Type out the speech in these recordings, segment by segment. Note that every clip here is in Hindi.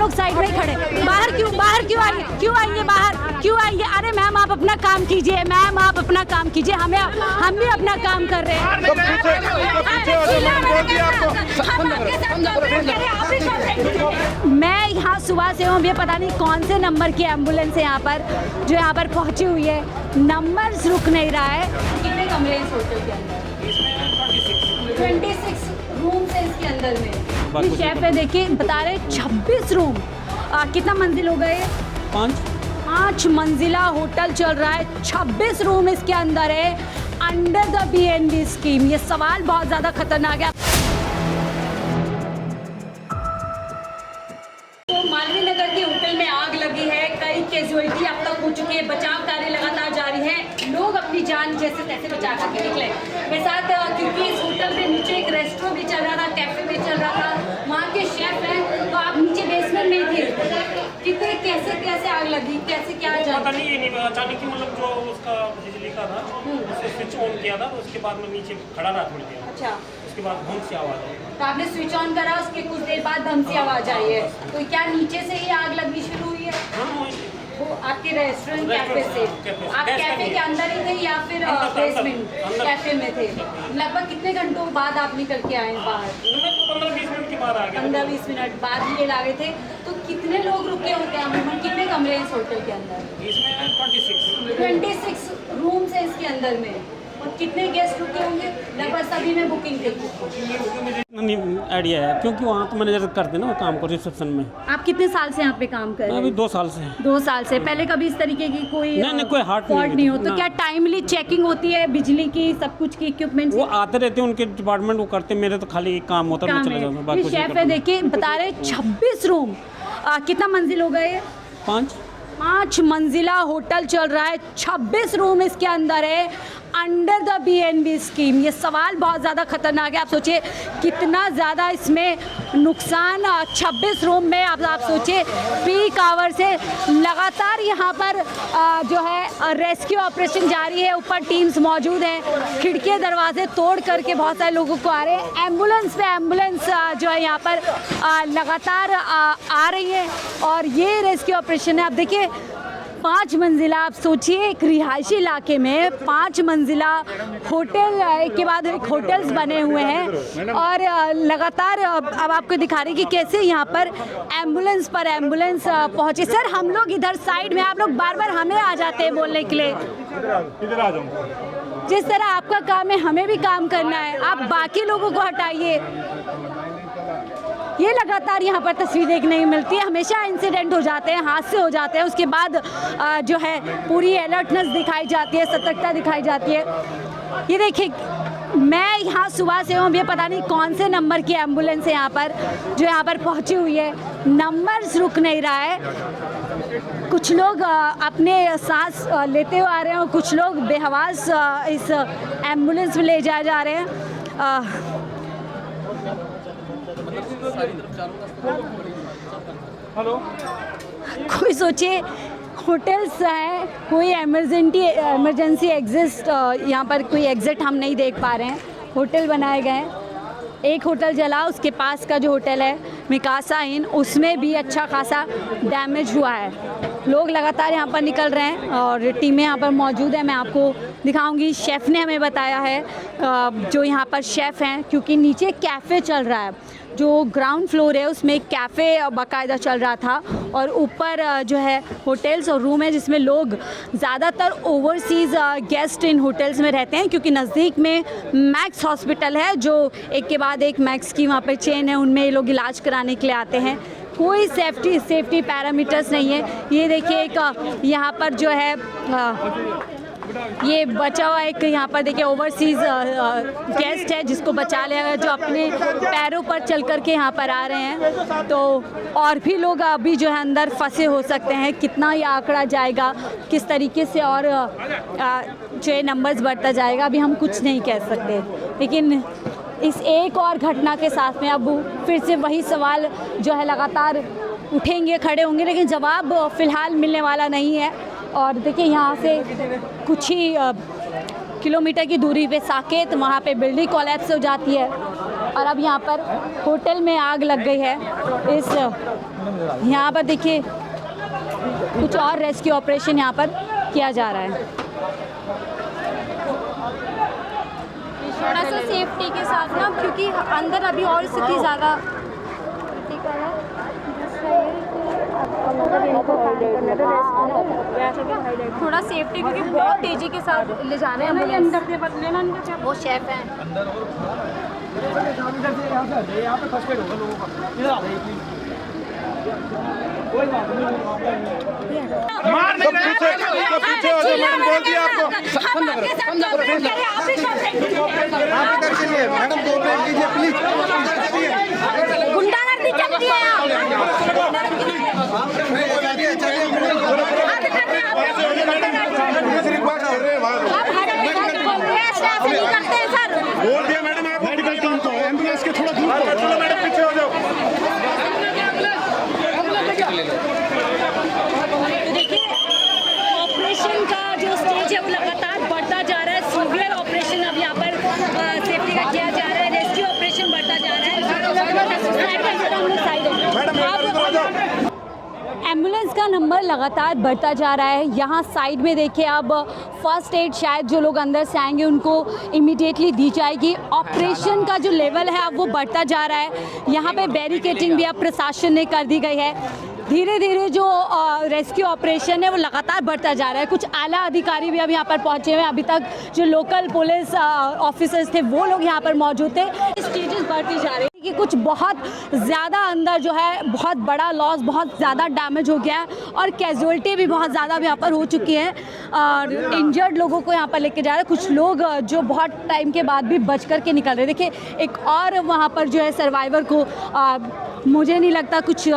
लोग साइड में ही खड़े, बाहर क्यों आएंगे बाहर क्यों आएंगे? अरे मैम आप अपना काम कीजिए, मैम आप अपना काम कीजिए, हम भी अपना काम कर रहे हैं। मैं यहाँ सुबह से हूँ, ये पता नहीं कौन से नंबर की एम्बुलेंस है यहाँ पर जो यहाँ पर पहुँची हुई है, नंबर रुक नहीं रहा है। कितने कमरे हैं होटल के अंदर? 26 रूम है इसके अंदर में। ये शेफ है, देखिए बता रहे 26 रूम। कितना मंजिल हो गए? 5 मंजिला होटल चल रहा है, 26 रूम इसके अंदर है, अंडर द BNB स्कीम। ये सवाल बहुत ज़्यादा खतरनाक है। तो मालवीय नगर के होटल में आग लगी है, कई कैजुअलिटी अब तक हो चुकी है, बचाव कार्य लगातार जारी है, लोग अपनी जान जैसे तैसे बचा करके निकले। मेरे साथ क्योंकि इस होटल में नीचे एक रेस्टोरेंट भी चल रहा था, कैफे भी चल रहा था, वहाँ के शेफ हैं, तो आप नीचे बेसमेंट में ही थे। कितने कैसे आग लगी, कैसे क्या पता नहीं, ये नहीं अचानक ही मतलब जो उसका बिजली का था उसे स्विच ऑन किया था, उसके बाद में नीचे खड़ा रहा थोड़ी देर। अच्छा, उसके बाद धूम से आवाज़ आई। तो आपने स्विच ऑन करा, उसके कुछ देर बाद धम से आवाज़ आई है, तो क्या नीचे से ही आग लगनी शुरू हुई है? हाँ, वो आपके रेस्टोरेंट कैफे से? आप कैफे के अंदर ही थे या फिर बेसमेंट कैफे में थे? लगभग कितने घंटों बाद आप निकल के आए बाहर? 15-20 मिनट के बाद आ गया। 15-20 मिनट बाद ये लागे थे। तो कितने लोग रुके होते हैं अमूमन, कितने कमरे हैं इस होटल के अंदर? इसमें 26 रूम्स है इसके अंदर में, और कितने गेस्ट रुके होंगे? लगभग सभी में बुकिंग थी। नहीं आइडिया है, क्योंकि वहाँ तो मैनेजर करते ना वो काम को रिसेप्शन में। आप कितने साल से यहाँ पे काम कर रहे हैं? अभी 2 साल से। 2 साल से। पहले कभी इस तरीके की कोई कोई हार्ट नहीं हो? तो क्या टाइमली चेकिंग होती है बिजली की, सब कुछ की इक्विपमेंट? वो आते रहते हैं, उनके डिपार्टमेंट वो करते, मेरे तो खाली एक काम होता है, मैं चले जाऊँगा। ये शेफ है, देखिए बता रहे 26 रूम। कितना मंजिल हो गए? 5 मंजिला होटल चल रहा है, 26 रूम इसके अंदर है, अंडर द BNB स्कीम। ये सवाल बहुत ज़्यादा खतरनाक है। आप सोचिए कितना ज़्यादा इसमें नुकसान। 26 रूम में आप सोचिए पीक आवर से लगातार यहाँ पर जो है रेस्क्यू ऑपरेशन जारी है, ऊपर टीम्स मौजूद हैं, खिड़की दरवाजे तोड़ करके बहुत सारे लोगों को आ रहे हैं। एम्बुलेंस पे एम्बुलेंस जो है यहाँ पर लगातार आ रही है, और ये रेस्क्यू ऑपरेशन है। आप देखिए 5 मंजिला, आप सोचिए एक रिहायशी इलाके में 5 मंजिला होटल, एक के बाद एक होटल्स बने हुए हैं, और लगातार अब आपको दिखा रही कि कैसे यहाँ पर एम्बुलेंस पर एम्बुलेंस पहुँचे। सर हम लोग इधर साइड में, आप लोग बार बार हमें आ जाते हैं बोलने के लिए। इधर आ जाऊँ। जिस तरह आपका काम है हमें भी काम करना है, आप बाकी लोगों को हटाइए। ये लगातार यहाँ पर तस्वीर देखने को मिलती है, हमेशा इंसिडेंट हो जाते हैं, हादसे हो जाते हैं, उसके बाद जो है पूरी अलर्टनेस दिखाई जाती है, सतर्कता दिखाई जाती है। ये देखिए मैं यहाँ सुबह से हूँ, ये पता नहीं कौन से नंबर की एम्बुलेंस है यहाँ पर जो यहाँ पर पहुँची हुई है, नंबर रुक नहीं रहा है। कुछ लोग अपने सांस लेते हुए आ रहे हैं, और कुछ लोग बेहवास इस एम्बुलेंस में ले जाए जा रहे हैं। हेलो, कोई सोचे होटल्स हैं, कोई इमरजेंसी एग्जिट यहाँ पर कोई एग्जिट हम नहीं देख पा रहे हैं। होटल बनाए गए हैं, एक होटल जला, उसके पास का जो होटल है मिकासा इन, उसमें भी अच्छा खासा डैमेज हुआ है। लोग लगातार यहाँ पर निकल रहे हैं और टीमें यहाँ पर मौजूद है। मैं आपको दिखाऊंगी, शेफ़ ने हमें बताया है, जो यहाँ पर शेफ़ हैं, क्योंकि नीचे कैफ़े चल रहा है, जो ग्राउंड फ्लोर है उसमें एक कैफ़े बाकायदा चल रहा था, और ऊपर जो है होटल्स और रूम है जिसमें लोग ज़्यादातर ओवरसीज़ गेस्ट इन होटल्स में रहते हैं, क्योंकि नज़दीक में मैक्स हॉस्पिटल है, जो एक के बाद एक मैक्स की वहाँ पर चेन है, उनमें ये लोग इलाज कराने के लिए आते हैं। कोई सेफ्टी पैरामीटर्स नहीं है। ये देखिए एक यहाँ पर जो है ये बचा हुआ एक यहाँ पर देखिए ओवरसीज़ गेस्ट है जिसको बचा लिया गया, जो अपने पैरों पर चल कर के यहाँ पर आ रहे हैं। तो और भी लोग अभी जो है अंदर फंसे हो सकते हैं, कितना ये आंकड़ा जाएगा, किस तरीके से और जो नंबर्स बढ़ता जाएगा, अभी हम कुछ नहीं कह सकते। लेकिन इस एक और घटना के साथ में अब फिर से वही सवाल जो है लगातार उठेंगे, खड़े होंगे, लेकिन जवाब फ़िलहाल मिलने वाला नहीं है। और देखिए यहाँ से कुछ ही किलोमीटर की दूरी पे साकेत, वहाँ पे बिल्डिंग कोलैप्स हो जाती है, और अब यहाँ पर होटल में आग लग गई है। इस यहाँ पर देखिए कुछ और रेस्क्यू ऑपरेशन यहाँ पर किया जा रहा है। थोड़ा सा सेफ्टी के साथ ना, क्योंकि अंदर अभी और स्थिति ज़्यादा थोड़ा सेफ्टी, क्योंकि बहुत तेज़ी के साथ ले जाना है अंदर। वो शेफ हैं। तो पीछे हो जाओ मैडम, बोल दिया आपको। आप इधर चलिए मैडम, कोऑपरेट कीजिए प्लीज। गुंडागर्दी चलती है बोल दिया मैडम, आप मेडिकल टीम को एम्बुलेंस के थोड़ा दूर चलो मैडम, पीछे हो जाओ। देखिए ऑपरेशन का जो स्टेज है वो लगातार बढ़ता जा रहा है। सीवियर ऑपरेशन अब यहाँ पर सेफ्टी का किया जा रहा है, रेस्क्यू ऑपरेशन बढ़ता जा रहा है। एम्बुलेंस का नंबर लगातार बढ़ता जा रहा है। यहाँ साइड में देखिए, अब फर्स्ट एड शायद जो लोग अंदर से आएंगे उनको इमीडिएटली दी जाएगी। ऑपरेशन का जो लेवल है अब वो बढ़ता जा रहा है। यहाँ पे बैरिकेडिंग भी अब प्रशासन ने कर दी गई है। धीरे धीरे जो रेस्क्यू ऑपरेशन है वो लगातार बढ़ता जा रहा है। कुछ आला अधिकारी भी अब यहाँ पर पहुँचे हुए हैं। अभी तक जो लोकल पुलिस ऑफिसर्स थे वो लोग यहाँ पर मौजूद थे। स्टेजेस बढ़ती जा रही है कि कुछ बहुत ज़्यादा अंदर जो है बहुत बड़ा लॉस, बहुत ज़्यादा डैमेज हो गया है और कैजुअलिटी भी बहुत ज़्यादा यहाँ पर हो चुकी है और इंजर्ड लोगों को यहाँ पर लेके जा रहे हैं। कुछ लोग जो बहुत टाइम के बाद भी बच कर के निकल रहे। देखिए एक और वहाँ पर जो है सर्वाइवर को मुझे नहीं लगता कुछ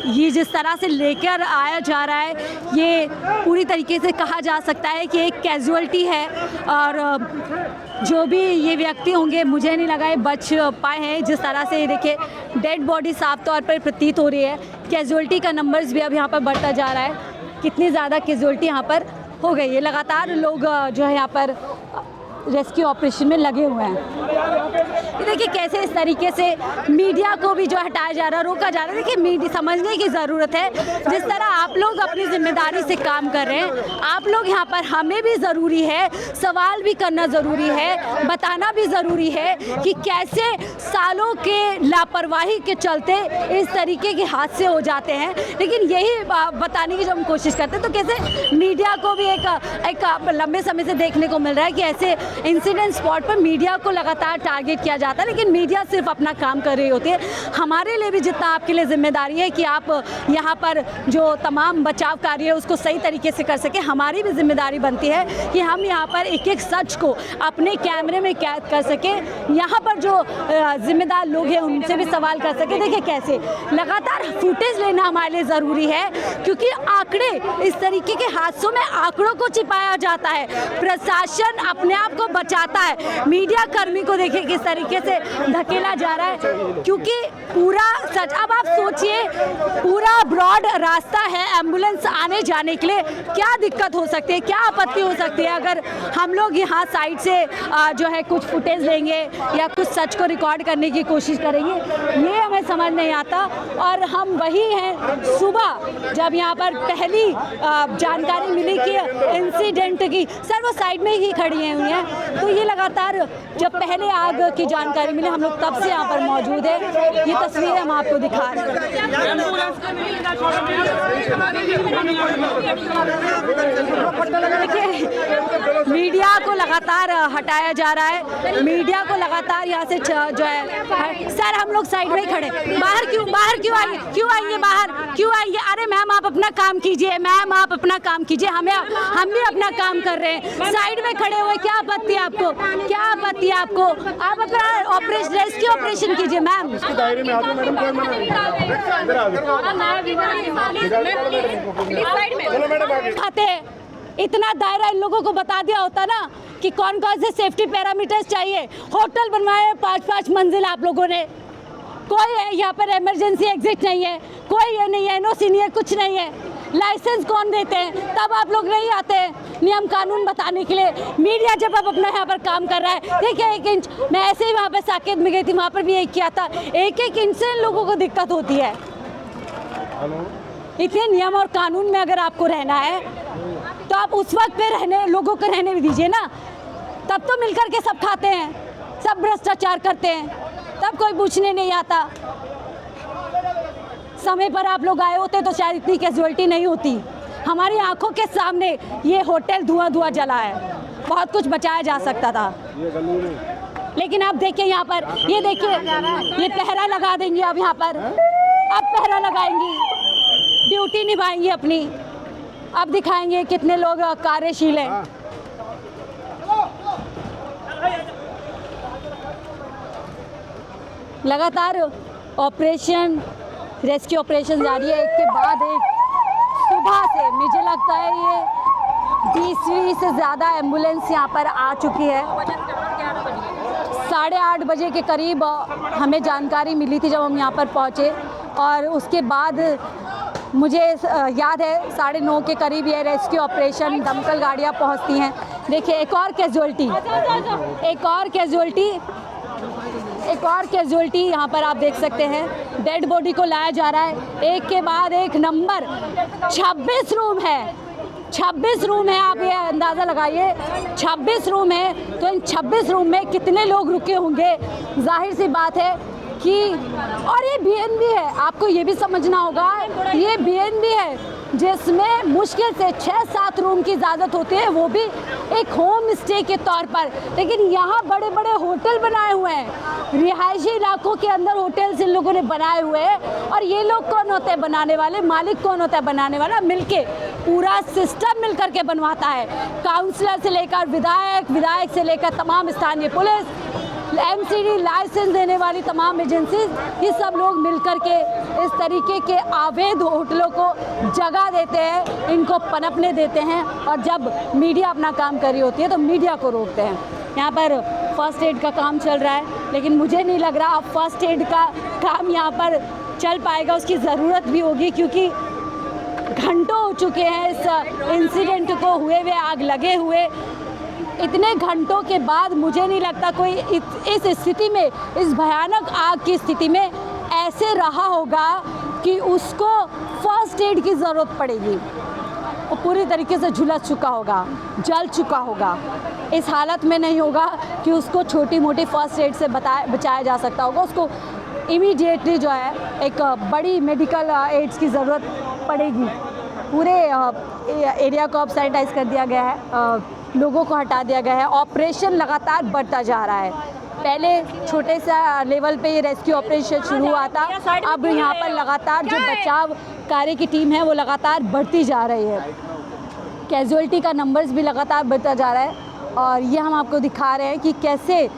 ये जिस तरह से लेकर आया जा रहा है ये पूरी तरीके से कहा जा सकता है कि एक कैजुअलिटी है और जो भी ये व्यक्ति होंगे मुझे नहीं लगा ये बच पाए हैं। जिस तरह से देखिए डेड बॉडी साफ तौर पर प्रतीत हो रही है। कैजुअलिटी का नंबर्स भी अब यहाँ पर बढ़ता जा रहा है। कितनी ज़्यादा कैजुअलिटी यहाँ पर हो गई है। लगातार लोग जो है यहाँ पर रेस्क्यू ऑपरेशन में लगे हुए हैं। ये देखिए कैसे इस तरीके से मीडिया को भी जो हटाया जा रहा है, रोका जा रहा है। देखिए मीडिया समझने की ज़रूरत है। जिस तरह आप लोग अपनी जिम्मेदारी से काम कर रहे हैं, आप लोग यहाँ पर हमें भी ज़रूरी है, सवाल भी करना ज़रूरी है, बताना भी ज़रूरी है कि कैसे सालों के लापरवाही के चलते इस तरीके के हादसे हो जाते हैं। लेकिन यही बताने की जब हम कोशिश करते हैं तो कैसे मीडिया को भी एक लंबे समय से देखने को मिल रहा है कि ऐसे इंसिडेंट स्पॉट पर मीडिया को लगातार टारगेट किया जाता है। लेकिन मीडिया सिर्फ अपना काम कर रही होती है। हमारे लिए भी जितना आपके लिए जिम्मेदारी है कि आप यहाँ पर जो तमाम बचाव कार्य है उसको सही तरीके से कर सके, हमारी भी जिम्मेदारी बनती है कि हम यहाँ पर एक एक सच को अपने कैमरे में कैद कर सके। यहाँ पर जो जिम्मेदार लोग हैं उनसे भी सवाल कर सके। देखिए कैसे लगातार फुटेज लेना हमारे लिए ज़रूरी है क्योंकि आंकड़े, इस तरीके के हादसों में आंकड़ों को छिपाया जाता है। प्रशासन अपने आप को बचाता है, मीडिया कर्मी को देखिए किस तरीके से धकेला जा रहा है क्योंकि पूरा सच। अब आप सोचिए पूरा ब्रॉड रास्ता है एम्बुलेंस आने जाने के लिए, क्या दिक्कत हो सकती है, क्या आपत्ति हो सकती है अगर हम लोग यहाँ साइड से जो है कुछ फुटेज लेंगे या कुछ सच को रिकॉर्ड करने की कोशिश करेंगे, ये हमें समझ नहीं आता। और हम वही हैं, सुबह जब यहाँ पर पहली जानकारी मिली कि इंसिडेंट की, सर वो साइड में ही खड़ी हुई हैं, तो ये लगातार जब पहले आग की जानकारी मिली हम लोग तब से यहाँ पर मौजूद है। ये तस्वीर हम आपको दिखा रहे हैं। देखिए मीडिया को लगातार हटाया जा रहा है, मीडिया को लगातार यहाँ से जो है। सर हम लोग साइड में ही खड़े, बाहर क्यों आइए बाहर क्यों आइए? अरे मैम आप अपना काम कीजिए, मैम आप अपना काम कीजिए, हम भी अपना काम कर रहे हैं। साइड में खड़े हुए क्या आपत्ति है आपको, क्या आपत्ति है आपको? आप अपना ऑपरेशन, रेस्क्यू ऑपरेशन कीजिए मैम। इसके दायरे में आ जाओ मैडम, कोई मना नहीं। इधर आ जाओ। खाते इतना दायरा इन लोगों को बता दिया होता ना कि कौन कौन से सेफ्टी पैरामीटर्स चाहिए। होटल बनवाए 5-5 मंजिल आप लोगों ने, कोई है यहाँ पर इमरजेंसी एग्जिट नहीं है, कोई ये नहीं है, एनओसी नहीं है, कुछ नहीं है। लाइसेंस कौन देते हैं? तब आप लोग नहीं आते हैं नियम कानून बताने के लिए। मीडिया जब अब अपना यहाँ पर काम कर रहा है, देखिए 1 इंच, मैं ऐसे ही वहाँ पर साकेत में गई थी, वहाँ पर भी यही किया था। 1-1 इंच से इन लोगों को दिक्कत होती है। इतने नियम और कानून में अगर आपको रहना है तो आप उस वक्त पे रहने लोगों को रहने भी दीजिए ना। तब तो मिलकर के सब खाते हैं, सब भ्रष्टाचार करते हैं, तब कोई पूछने नहीं आता। समय पर आप लोग आए होते तो शायद इतनी कैजुअलिटी नहीं होती। हमारी आंखों के सामने ये होटल धुआं जला है, बहुत कुछ बचाया जा सकता था। लेकिन आप देखिए यहाँ पर, ये देखिए, ये पहरा लगा देंगे अब यहाँ पर, अब पहरा लगाएंगी, ड्यूटी निभाएंगी अपनी, अब दिखाएंगे कितने लोग कार्यशील हैं। लगातार ऑपरेशन, रेस्क्यू ऑपरेशन जारी है, एक के बाद एक। सुबह से मुझे लगता है ये 20 से ज़्यादा एम्बुलेंस यहाँ पर आ चुकी है। 8:30 बजे के करीब हमें जानकारी मिली थी जब हम यहाँ पर पहुँचे, और उसके बाद मुझे याद है 9:30 के करीब ये रेस्क्यू ऑपरेशन दमकल गाड़ियाँ पहुँचती हैं। देखिए एक और कैजुअल्टी यहाँ पर आप देख सकते हैं। डेड बॉडी को लाया जा रहा है, एक के बाद एक नंबर। 26 रूम है, 26 रूम है, आप ये अंदाज़ा लगाइए। 26 रूम है, तो इन 26 रूम में कितने लोग रुके होंगे। जाहिर सी बात है कि, और ये बीएनबी है, आपको ये भी समझना होगा, ये बीएनबी है जिसमें मुश्किल से 6-7 रूम की इजाज़त होती है, वो भी एक होम स्टे के तौर पर। लेकिन यहाँ बड़े बड़े होटल बनाए हुए हैं, रिहायशी इलाकों के अंदर होटल्स इन लोगों ने बनाए हुए हैं। और ये लोग कौन होते हैं बनाने वाले, मालिक कौन होता है बनाने वाला? मिलके, पूरा सिस्टम मिल करके बनवाता है। काउंसलर से लेकर विधायक से लेकर तमाम स्थानीय पुलिस, एमसीडी लाइसेंस देने वाली तमाम एजेंसी, ये सब लोग मिलकर के इस तरीके के अवैध होटलों को जगह देते हैं, इनको पनपने देते हैं, और जब मीडिया अपना काम कर रही होती है तो मीडिया को रोकते हैं। यहाँ पर फर्स्ट एड का काम चल रहा है, लेकिन मुझे नहीं लग रहा अब फर्स्ट एड का काम यहाँ पर चल पाएगा। उसकी ज़रूरत भी होगी, क्योंकि घंटों हो चुके हैं इस इंसिडेंट को हुए आग लगे हुए। इतने घंटों के बाद मुझे नहीं लगता कोई इस स्थिति में, इस भयानक आग की स्थिति में ऐसे रहा होगा कि उसको फर्स्ट एड की ज़रूरत पड़ेगी। वो पूरी तरीके से झुलस चुका होगा, जल चुका होगा। इस हालत में नहीं होगा कि उसको छोटी मोटी फर्स्ट एड से बचाया जा सकता होगा। उसको इमीडिएटली जो है एक बड़ी मेडिकल एड्स की ज़रूरत पड़ेगी। पूरे एरिया को अब सैनिटाइज कर दिया गया है, लोगों को हटा दिया गया है। ऑपरेशन लगातार बढ़ता जा रहा है। पहले छोटे सा लेवल पे ये रेस्क्यू ऑपरेशन शुरू हुआ था, अब यहाँ पर लगातार जो बचाव कार्य की टीम है वो लगातार बढ़ती जा रही है। कैजुअलिटी का नंबर्स भी लगातार बढ़ता जा रहा है, और ये हम आपको दिखा रहे हैं कि कैसे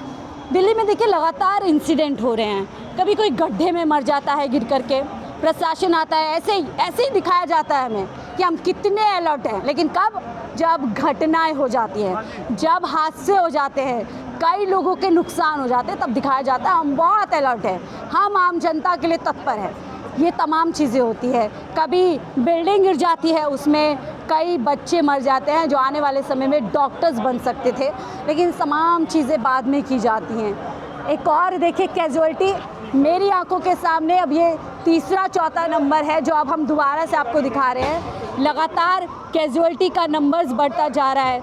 दिल्ली में देखिए लगातार इंसिडेंट हो रहे हैं। कभी कोई गड्ढे में मर जाता है गिर करके, प्रशासन आता है, ऐसे ही दिखाया जाता है हमें कि हम कितने अलर्ट हैं। लेकिन कब? जब घटनाएं हो जाती हैं, जब हादसे हो जाते हैं, कई लोगों के नुकसान हो जाते हैं, तब दिखाया जाता है हम बहुत अलर्ट हैं, हम आम जनता के लिए तत्पर हैं। ये तमाम चीज़ें होती है। कभी बिल्डिंग गिर जाती है, उसमें कई बच्चे मर जाते हैं जो आने वाले समय में डॉक्टर्स बन सकते थे, लेकिन तमाम चीज़ें बाद में की जाती हैं। एक और देखिए कैजुअलिटी मेरी आंखों के सामने, अब ये तीसरा चौथा नंबर है जो अब हम दोबारा से आपको दिखा रहे हैं। लगातार कैजुअलिटी का नंबर्स बढ़ता जा रहा है।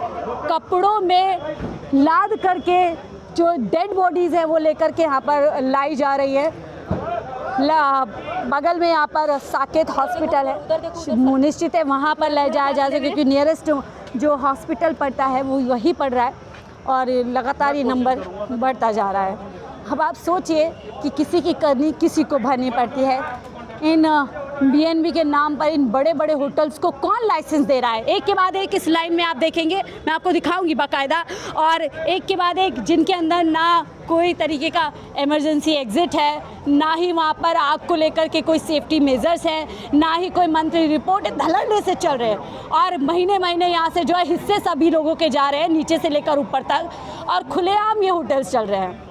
कपड़ों में लाद करके जो डेड बॉडीज़ हैं वो लेकर के यहाँ पर लाई जा रही है। बगल में यहाँ पर साकेत हॉस्पिटल है, निश्चित है वहाँ पर ले जाया जा सके, क्योंकि नियरेस्ट जो हॉस्पिटल पड़ता है वो वहीं पड़ रहा है, और लगातार ये नंबर बढ़ता जा रहा है। अब आप सोचिए कि किसी की करनी किसी को भरनी पड़ती है। इन बीएनबी के नाम पर इन बड़े बड़े होटल्स को कौन लाइसेंस दे रहा है? एक के बाद एक इस लाइन में आप देखेंगे, मैं आपको दिखाऊंगी बाकायदा, और एक के बाद एक जिनके अंदर ना कोई तरीके का इमरजेंसी एग्जिट है, ना ही वहाँ पर आग को लेकर के कोई सेफ्टी मेजर्स हैं, ना ही कोई मंथली रिपोर्ट, धड़ल्ले से चल रहे हैं। और महीने महीने यहाँ से जो है हिस्से सभी लोगों के जा रहे हैं, नीचे से लेकर ऊपर तक, और खुलेआम ये होटल्स चल रहे हैं।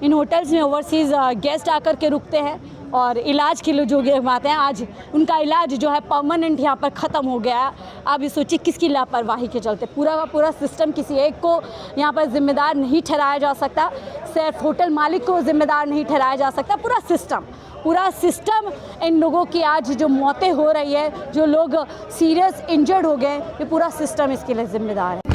इन होटल्स में ओवरसीज़ गेस्ट आकर के रुकते हैं, और इलाज के लिए जो बात है, आज उनका इलाज जो है परमानेंट यहाँ पर ख़त्म हो गया है। अब ये सोचिए किसकी लापरवाही के चलते पूरा का पूरा सिस्टम, किसी एक को यहाँ पर जिम्मेदार नहीं ठहराया जा सकता, सिर्फ होटल मालिक को जिम्मेदार नहीं ठहराया जा सकता, पूरा सिस्टम इन लोगों की आज जो मौतें हो रही है, जो लोग सीरियस इंजर्ड हो गए, ये पूरा सिस्टम इसके लिए जिम्मेदार है।